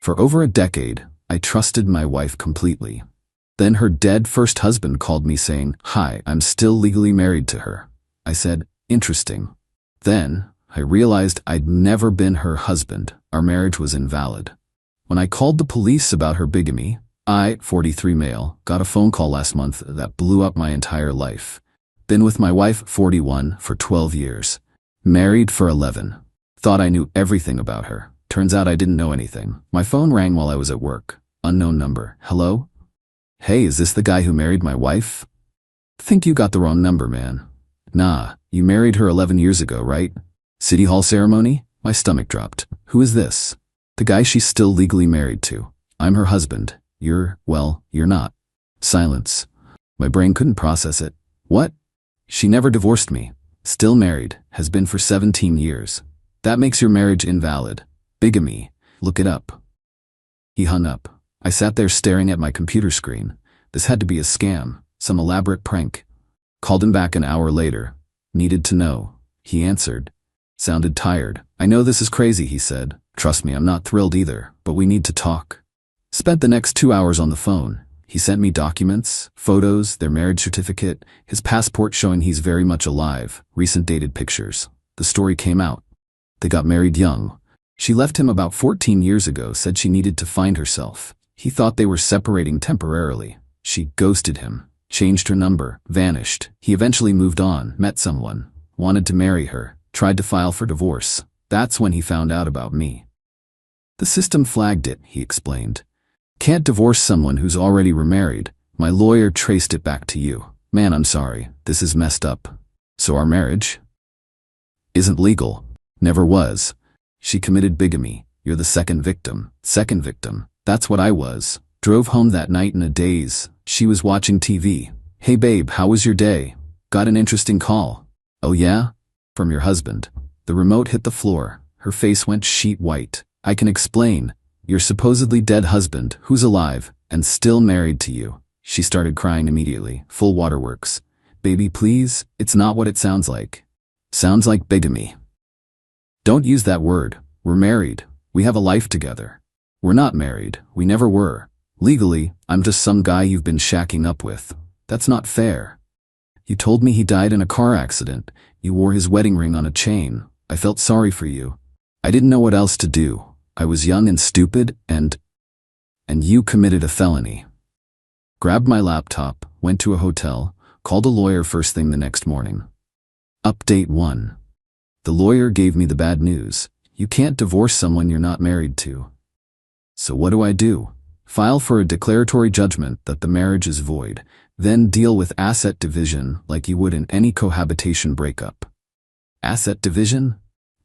For over a decade, I trusted my wife completely. Then her dead first husband called me saying, "Hi, I'm still legally married to her." I said, "Interesting." Then, I realized I'd never been her husband. Our marriage was invalid. When I called the police about her bigamy, I, 43 male, got a phone call last month that blew up my entire life. Been with my wife, 41, for 12 years. Married for 11. Thought I knew everything about her. Turns out I didn't know anything. My phone rang while I was at work. Unknown number. Hello? Hey, is this the guy who married my wife? Think you got the wrong number, man. Nah, you married her 11 years ago, right? City Hall ceremony? My stomach dropped. Who is this? The guy she's still legally married to. I'm her husband. You're not. Silence. My brain couldn't process it. What? She never divorced me. Still married. Has been for 17 years. That makes your marriage invalid. Bigamy. Look it up. He hung up. I sat there staring at my computer screen. This had to be a scam. Some elaborate prank. Called him back an hour later. Needed to know. He answered. Sounded tired. I know this is crazy, he said. Trust me, I'm not thrilled either, but we need to talk. Spent the next 2 hours on the phone. He sent me documents, photos, their marriage certificate, his passport showing he's very much alive, recent dated pictures. The story came out. They got married young. She left him about 14 years ago, said she needed to find herself. He thought they were separating temporarily. She ghosted him, changed her number, vanished. He eventually moved on, met someone, wanted to marry her, tried to file for divorce. That's when he found out about me. The system flagged it, he explained. Can't divorce someone who's already remarried. My lawyer traced it back to you. Man, I'm sorry. This is messed up. So our marriage isn't legal. Never was. She committed bigamy. You're the second victim. Second victim. That's what I was. Drove home that night in a daze. She was watching TV. Hey babe, how was your day? Got an interesting call. Oh yeah? From your husband. The remote hit the floor. Her face went sheet white. I can explain. Your supposedly dead husband, who's alive, and still married to you. She started crying immediately. Full waterworks. Baby, please, it's not what it sounds like. Sounds like bigamy. Don't use that word. We're married. We have a life together. We're not married. We never were. Legally, I'm just some guy you've been shacking up with. That's not fair. You told me he died in a car accident. You wore his wedding ring on a chain. I felt sorry for you. I didn't know what else to do. I was young and stupid, and you committed a felony. Grabbed my laptop, went to a hotel, called a lawyer first thing the next morning. Update 1. The lawyer gave me the bad news. You can't divorce someone you're not married to. So what do? File for a declaratory judgment that the marriage is void, then deal with asset division like you would in any cohabitation breakup. Asset division?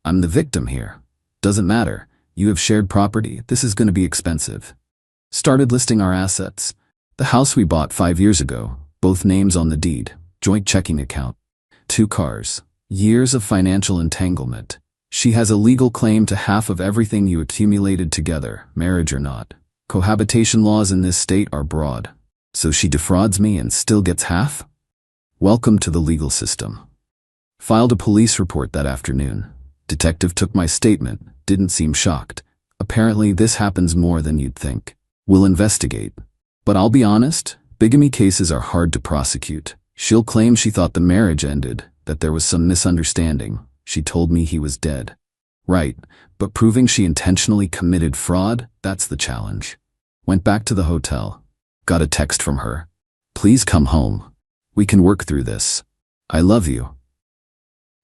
I'm the victim here. Doesn't matter. You have shared property. This is going to be expensive. Started listing our assets. The house we bought 5 years ago, both names on the deed, joint checking account. 2 cars. Years of financial entanglement. She has a legal claim to half of everything you accumulated together, marriage or not. Cohabitation laws in this state are broad. So she defrauds me and still gets half? Welcome to the legal system. Filed a police report that afternoon. Detective took my statement, didn't seem shocked. Apparently this happens more than you'd think. We'll investigate. But I'll be honest, bigamy cases are hard to prosecute. She'll claim she thought the marriage ended, that there was some misunderstanding. She told me he was dead. Right, but proving she intentionally committed fraud, that's the challenge. Went back to the hotel. Got a text from her. Please come home. We can work through this. I love you.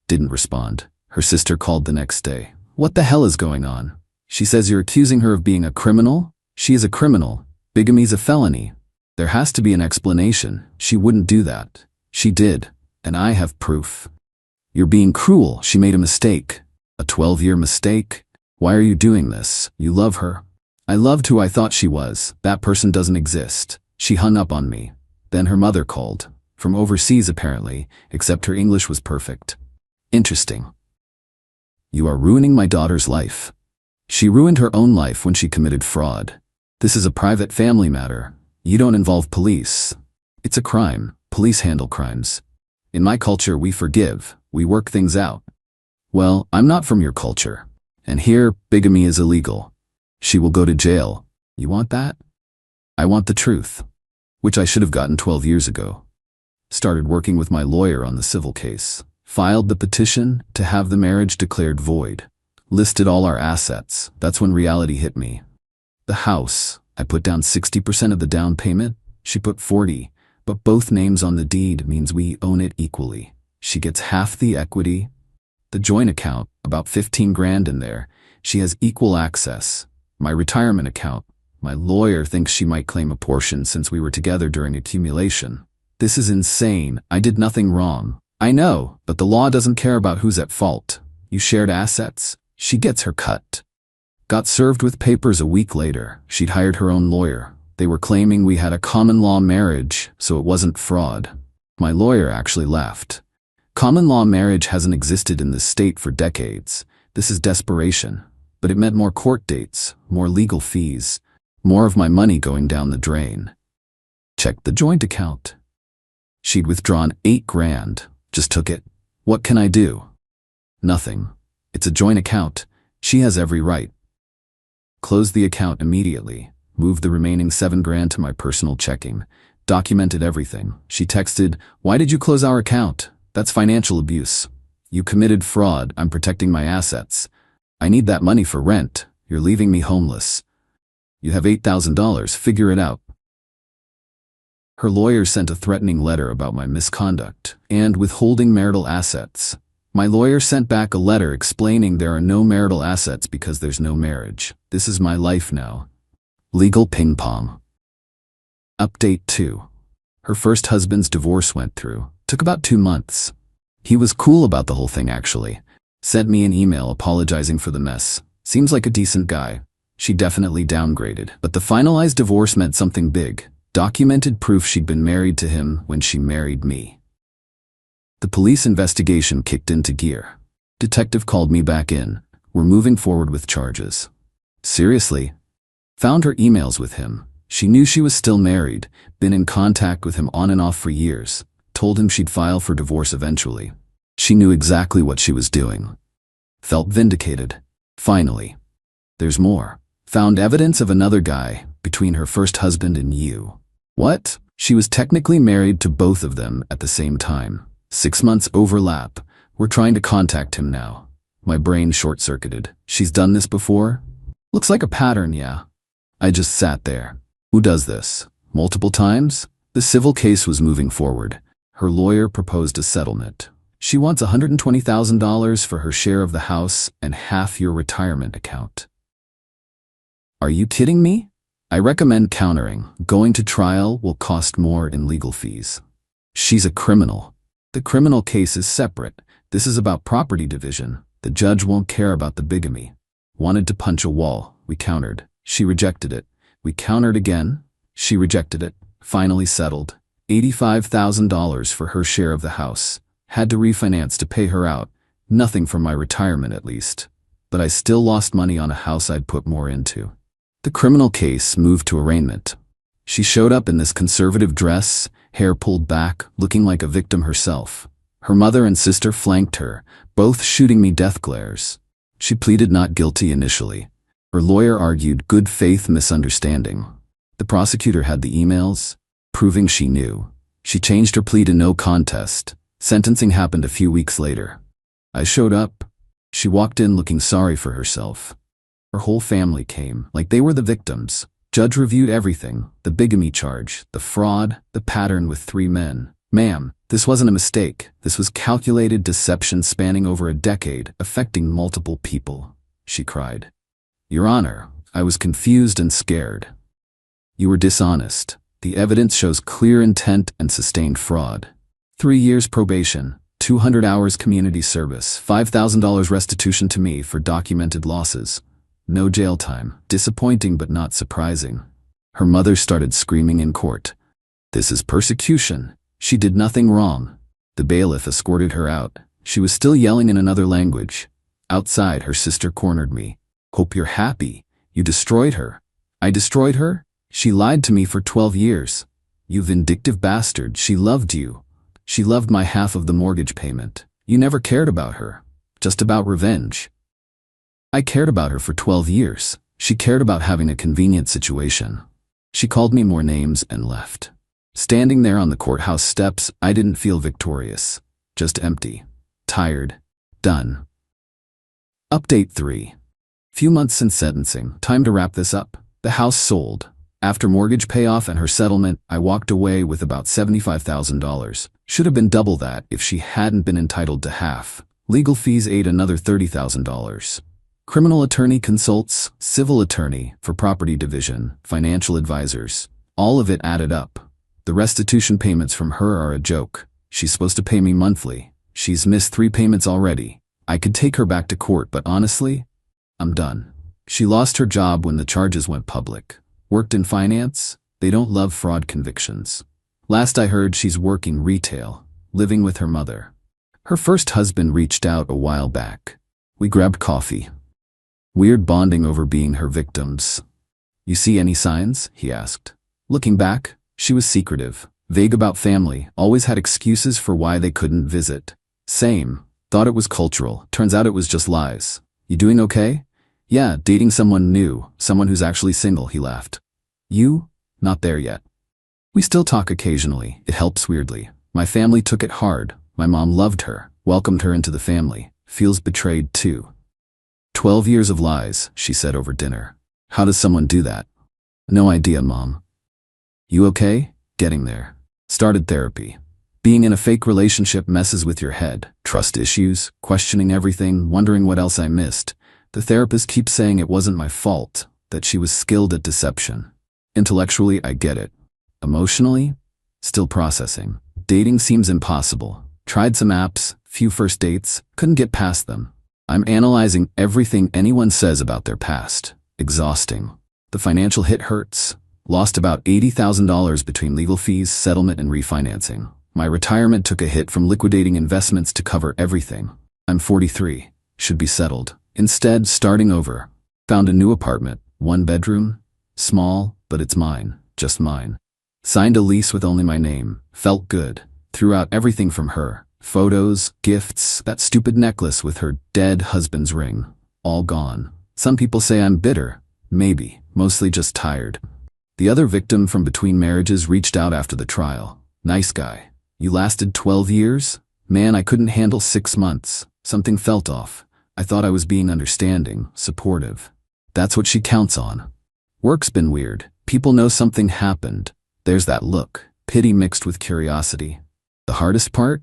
Didn't respond. Her sister called the next day. What the hell is going on? She says you're accusing her of being a criminal? She is a criminal. Bigamy's a felony. There has to be an explanation. She wouldn't do that. She did, and I have proof. You're being cruel. She made a mistake. A 12-year mistake? Why are you doing this? You love her. I loved who I thought she was. That person doesn't exist. She hung up on me. Then her mother called. From overseas apparently, except her English was perfect. Interesting. You are ruining my daughter's life. She ruined her own life when she committed fraud. This is a private family matter. You don't involve police. It's a crime. Police handle crimes. In my culture, we forgive. We work things out. Well, I'm not from your culture. And here, bigamy is illegal. She will go to jail. You want that? I want the truth, which I should have gotten 12 years ago. Started working with my lawyer on the civil case. Filed the petition to have the marriage declared void. Listed all our assets. That's when reality hit me. The house, I put down 60% of the down payment. She put 40, but both names on the deed means we own it equally. She gets half the equity. The joint account, about 15 grand in there. She has equal access. My retirement account. My lawyer thinks she might claim a portion since we were together during accumulation. This is insane. I did nothing wrong. I know, but the law doesn't care about who's at fault. You shared assets. She gets her cut. Got served with papers a week later. She'd hired her own lawyer. They were claiming we had a common law marriage, so it wasn't fraud. My lawyer actually left. Common law marriage hasn't existed in this state for decades. This is desperation. But it meant more court dates, more legal fees, more of my money going down the drain. Checked the joint account. She'd withdrawn 8 grand. Just took it. What can I do? Nothing. It's a joint account. She has every right. Closed the account immediately. Moved the remaining 7 grand to my personal checking. Documented everything. She texted, "Why did you close our account? That's financial abuse. You committed fraud. I'm protecting my assets. I need that money for rent. You're leaving me homeless. You have $8,000. Figure it out." Her lawyer sent a threatening letter about my misconduct and withholding marital assets. My lawyer sent back a letter explaining there are no marital assets because there's no marriage. This is my life now. Legal ping pong. Update 2. Her first husband's divorce went through. Took about 2 months. He was cool about the whole thing actually. Sent me an email apologizing for the mess. Seems like a decent guy. She definitely downgraded. But the finalized divorce meant something big. Documented proof she'd been married to him when she married me. The police investigation kicked into gear. Detective called me back in. We're moving forward with charges. Seriously? Found her emails with him. She knew she was still married, been in contact with him on and off for years. Told him she'd file for divorce eventually. She knew exactly what she was doing. Felt vindicated. Finally. There's more. Found evidence of another guy between her first husband and you. What? She was technically married to both of them at the same time. 6 months overlap. We're trying to contact him now. My brain short-circuited. She's done this before? Looks like a pattern, yeah. I just sat there. Who does this? Multiple times? The civil case was moving forward. Her lawyer proposed a settlement. She wants $120,000 for her share of the house and half your retirement account. Are you kidding me? I recommend countering. Going to trial will cost more in legal fees. She's a criminal. The criminal case is separate. This is about property division. The judge won't care about the bigamy. Wanted to punch a wall. We countered. She rejected it. We countered again. She rejected it. Finally settled. $85,000 for her share of the house. Had to refinance to pay her out. Nothing from my retirement at least. But I still lost money on a house I'd put more into. The criminal case moved to arraignment. She showed up in this conservative dress, hair pulled back, looking like a victim herself. Her mother and sister flanked her, both shooting me death glares. She pleaded not guilty initially. Her lawyer argued good faith misunderstanding. The prosecutor had the emails, proving she knew. She changed her plea to no contest. Sentencing happened a few weeks later. I showed up. She walked in looking sorry for herself. Her whole family came, like they were the victims. Judge reviewed everything, the bigamy charge, the fraud, the pattern with 3 men. "Ma'am, this wasn't a mistake. This was calculated deception spanning over a decade, affecting multiple people," she cried. "Your Honor, I was confused and scared. You were dishonest. The evidence shows clear intent and sustained fraud. 3 years probation, 200 hours community service, $5,000 restitution to me for documented losses. No jail time. Disappointing but not surprising." Her mother started screaming in court. "This is persecution. She did nothing wrong." The bailiff escorted her out. She was still yelling in another language. Outside, her sister cornered me. "Hope you're happy. You destroyed her." "I destroyed her? She lied to me for 12 years. You vindictive bastard. She loved you. She loved my half of the mortgage payment. You never cared about her. Just about revenge." "I cared about her for 12 years. She cared about having a convenient situation. She called me more names and left. Standing there on the courthouse steps, I didn't feel victorious. Just empty. Tired. Done. Update 3. Few months since sentencing. Time to wrap this up. The house sold. After mortgage payoff and her settlement, I walked away with about $75,000. Should have been double that if she hadn't been entitled to half. Legal fees ate another $30,000. Criminal attorney consults, civil attorney for property division, financial advisors. All of it added up. The restitution payments from her are a joke. She's supposed to pay me monthly. She's missed 3 payments already. I could take her back to court, but honestly, I'm done. She lost her job when the charges went public. Worked in finance? They don't love fraud convictions. Last I heard, she's working retail, living with her mother. Her first husband reached out a while back. We grabbed coffee. Weird bonding over being her victims. You see any signs? He asked. Looking back, she was secretive, vague about family, always had excuses for why they couldn't visit. Same. Thought it was cultural. Turns out it was just lies. You doing okay? Yeah, dating someone new, someone who's actually single, he laughed. You? Not there yet. We still talk occasionally. It helps weirdly. My family took it hard. My mom loved her, welcomed her into the family. Feels betrayed too. 12 years of lies, she said over dinner. How does someone do that? No idea, Mom. You okay? Getting there. Started therapy. Being in a fake relationship messes with your head. Trust issues, questioning everything, wondering what else I missed. The therapist keeps saying it wasn't my fault, that she was skilled at deception. Intellectually, I get it. Emotionally? Still processing. Dating seems impossible. Tried some apps, few first dates, couldn't get past them. I'm analyzing everything anyone says about their past. Exhausting. The financial hit hurts. Lost about $80,000 between legal fees, settlement, and refinancing. My retirement took a hit from liquidating investments to cover everything. I'm 43. Should be settled. Instead, starting over. Found a new apartment. 1 bedroom. Small, but it's mine. Just mine. Signed a lease with only my name. Felt good. Threw out everything from her. Photos, gifts, that stupid necklace with her dead husband's ring. All gone. Some people say I'm bitter. Maybe. Mostly just tired. The other victim from between marriages reached out after the trial. Nice guy. You lasted 12 years? Man, I couldn't handle 6 months. Something felt off. I thought I was being understanding, supportive. That's what she counts on. Work's been weird. People know something happened. There's that look. Pity mixed with curiosity. The hardest part?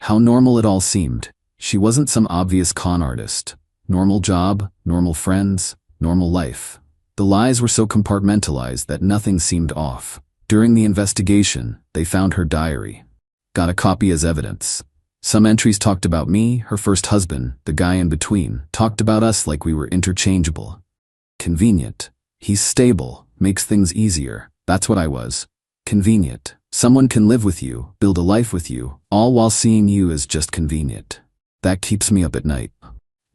How normal it all seemed. She wasn't some obvious con artist. Normal job, normal friends, normal life. The lies were so compartmentalized that nothing seemed off. During the investigation, they found her diary. Got a copy as evidence. Some entries talked about me, her first husband, the guy in between, talked about us like we were interchangeable. Convenient. He's stable, makes things easier. That's what I was. Convenient. Someone can live with you, build a life with you, all while seeing you as just convenient. That keeps me up at night.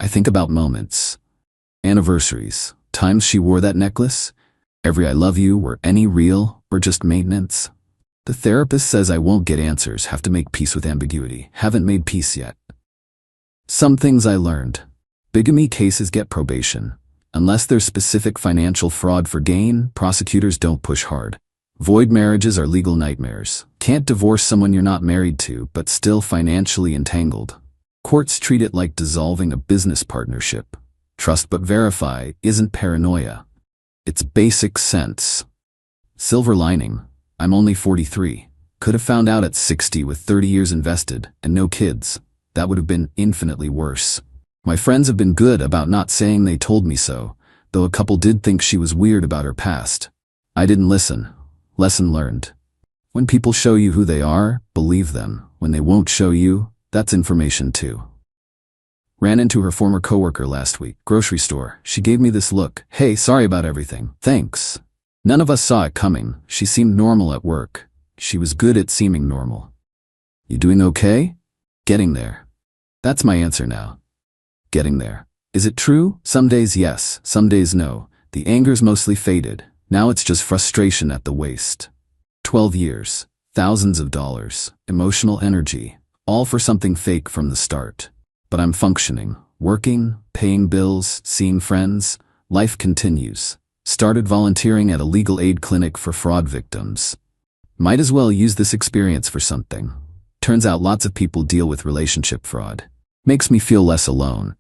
I think about moments. Anniversaries. Times she wore that necklace. Every I love you, were any real or just maintenance? The therapist says I won't get answers, have to make peace with ambiguity. Haven't made peace yet. Some things I learned. Bigamy cases get probation. Unless there's specific financial fraud for gain, prosecutors don't push hard. Void marriages are legal nightmares. Can't divorce someone you're not married to, but still financially entangled. Courts treat it like dissolving a business partnership. Trust but verify isn't paranoia. It's basic sense. Silver lining. I'm only 43. Could have found out at 60 with 30 years invested and no kids. That would have been infinitely worse. My friends have been good about not saying they told me so, though a couple did think she was weird about her past. I didn't listen. Lesson learned. When people show you who they are, believe them. When they won't show you, that's information too. Ran into her former coworker last week, grocery store. She gave me this look. Hey, sorry about everything. Thanks. None of us saw it coming. She seemed normal at work. She was good at seeming normal. You doing okay? Getting there. That's my answer now. Getting there. Is it true? Some days yes, some days no. The anger's mostly faded. Now it's just frustration at the waist. 12 years, thousands of dollars, emotional energy, all for something fake from the start. But I'm functioning, working, paying bills, seeing friends. Life continues. Started volunteering at a legal aid clinic for fraud victims. Might as well use this experience for something. Turns out lots of people deal with relationship fraud. Makes me feel less alone.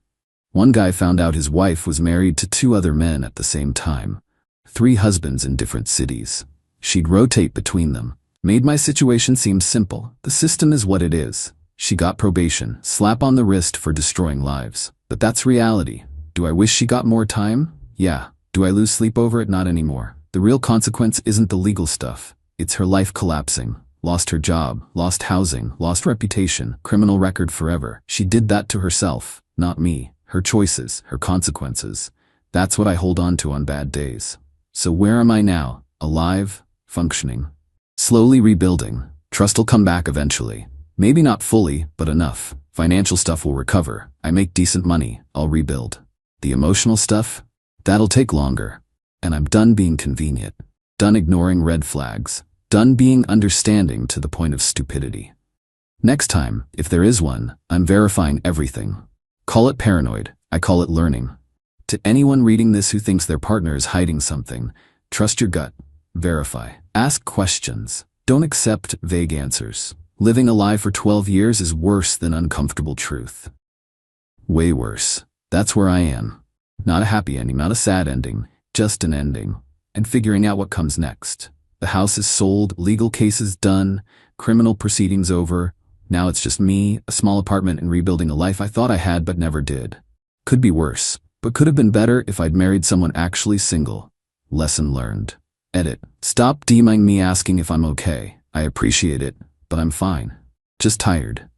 One guy found out his wife was married to 2 other men at the same time. 3 husbands in different cities. She'd rotate between them. Made my situation seem simple. The system is what it is. She got probation, slap on the wrist for destroying lives. But that's reality. Do I wish she got more time? Yeah. Do I lose sleep over it? Not anymore. The real consequence isn't the legal stuff. It's her life collapsing. Lost her job, lost housing, lost reputation, criminal record forever. She did that to herself, not me. Her choices, her consequences. That's what I hold on to on bad days. So where am I now? Alive? Functioning? Slowly rebuilding. Trust'll come back eventually. Maybe not fully, but enough. Financial stuff will recover. I make decent money. I'll rebuild. The emotional stuff? That'll take longer. And I'm done being convenient. Done ignoring red flags. Done being understanding to the point of stupidity. Next time, if there is one, I'm verifying everything. Call it paranoid. I call it learning. To anyone reading this who thinks their partner is hiding something, trust your gut. Verify. Ask questions. Don't accept vague answers. Living a lie for 12 years is worse than uncomfortable truth. Way worse. That's where I am. Not a happy ending, not a sad ending, just an ending. And figuring out what comes next. The house is sold, legal cases done, criminal proceedings over. Now it's just me, a small apartment, and rebuilding a life I thought I had but never did. Could be worse, but could have been better if I'd married someone actually single. Lesson learned. Edit. Stop DMing me asking if I'm okay. I appreciate it, but I'm fine. Just tired.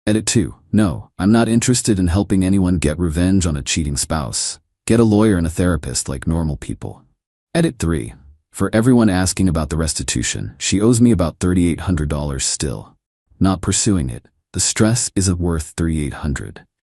Edit 2. No, I'm not interested in helping anyone get revenge on a cheating spouse. Get a lawyer and a therapist like normal people. Edit 3. For everyone asking about the restitution, she owes me about $3,800 still. Not pursuing it. The stress isn't worth $3,800.